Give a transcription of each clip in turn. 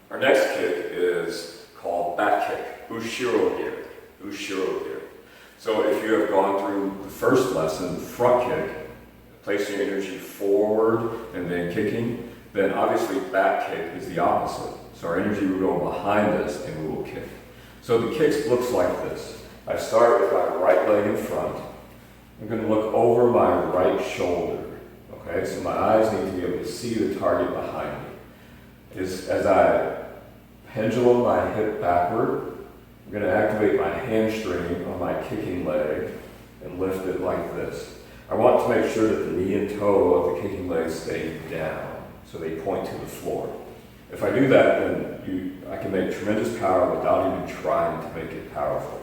Our next kick is called back kick, Ushiro giri. Ushiro giri. So if you have gone through the first lesson, front kick, placing your energy forward and then kicking, then obviously back kick is the opposite. So our energy will go behind us and we will kick. So the kicks looks like this. I start with my right leg in front. I'm going to look over my right shoulder. Okay, so my eyes need to be able to see the target behind me. As I pendulum my hip backward, I'm going to activate my hamstring on my kicking leg and lift it like this. I want to make sure that the knee and toe of the kicking leg stay down, so they point to the floor. If I do that, then I can make tremendous power without even trying to make it powerful.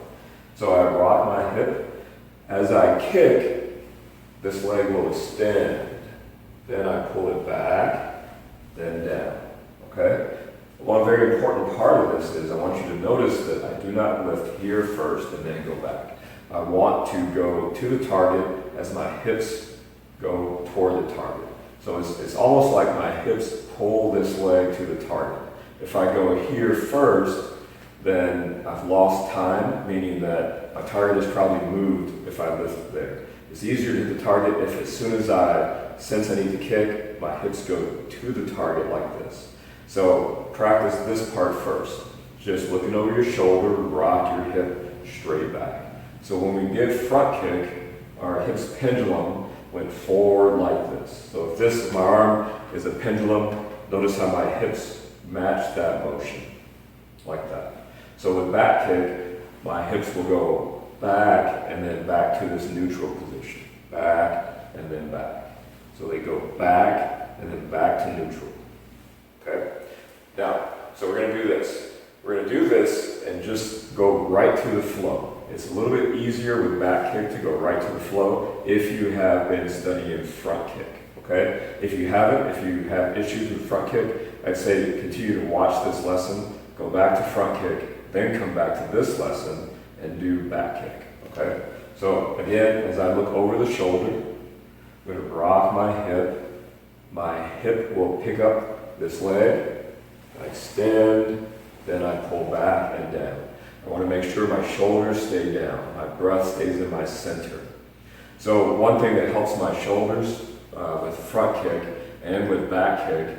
So I rock my hip. As I kick, this leg will extend. Then I pull it back, then down. Okay? One very important part of this is I want you to notice that I do not lift here first and then go back. I want to go to the target as my hips go toward the target. So it's almost like my hips pull this leg to the target. If I go here first, then I've lost time, meaning that my target is probably moved if I lift there. It's easier to hit the target if as soon as I sense I need to kick, my hips go to the target like this. So practice this part first. Just looking over your shoulder, rock your hip straight back. So when we did front kick, our hips pendulum went forward like this. So if this, my arm is a pendulum, notice how my hips match that motion, like that. So with back kick, my hips will go back and then back to this neutral position. Back and then back. So they go back and then back to neutral. Okay? Now, so we're going to do this. We're going to do this and just go right to the flow. It's a little bit easier with back kick to go right to the flow if you have been studying front kick. Okay? If you haven't, if you have issues with front kick, I'd say continue to watch this lesson, go back to front kick, then come back to this lesson and do back kick. Okay? So again, as I look over the shoulder, I'm going to rock my hip. My hip will pick up this leg. I extend, then I pull back and down. I want to make sure my shoulders stay down. My breath stays in my center. So one thing that helps my shoulders with front kick and with back kick,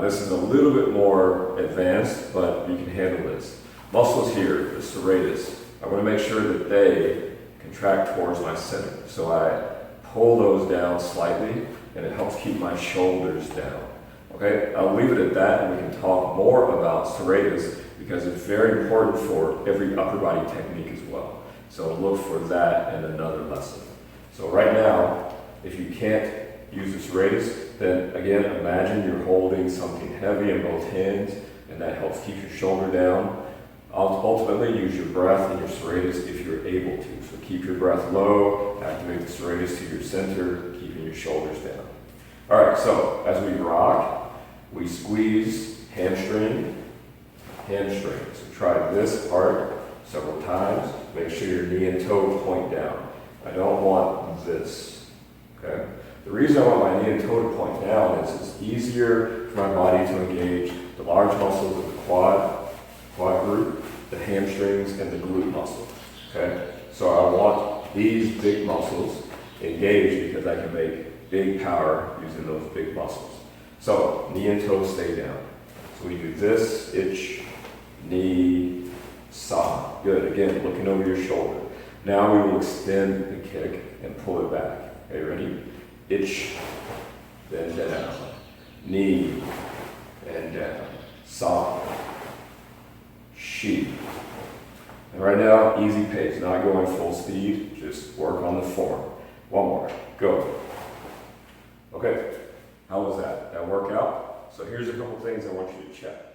this is a little bit more advanced, but you can handle this. Muscles here, the serratus, I want to make sure that they contract towards my center. So I pull those down slightly, and it helps keep my shoulders down. Okay, I'll leave it at that, and we can talk more about serratus because it's very important for every upper body technique as well. So look for that in another lesson. So right now, if you can't use the serratus, then again, imagine you're holding something heavy in both hands, and that helps keep your shoulder down. Ultimately, use your breath and your serratus if you're able to. So keep your breath low, activate the serratus to your center, keeping your shoulders down. All right, so as we rock, we squeeze hamstring, hamstring. So try this part several times. Make sure your knee and toe point down. I don't want this, okay? The reason I want my knee and toe to point down is it's easier for my body to engage the large muscles of the quad group, the hamstrings, and the glute muscles, okay? So I want these big muscles engaged because I can make big power using those big muscles. So knee and toe stay down. So we do this, itch, knee, saw. Good, again, looking over your shoulder. Now we will extend the kick and pull it back. Okay, ready? Itch, then down. Knee, and down. Saw. Sheep. And right now, easy pace, not going full speed, just work on the form. One more, go. Okay, how was that? That work out? So here's a couple things I want you to check.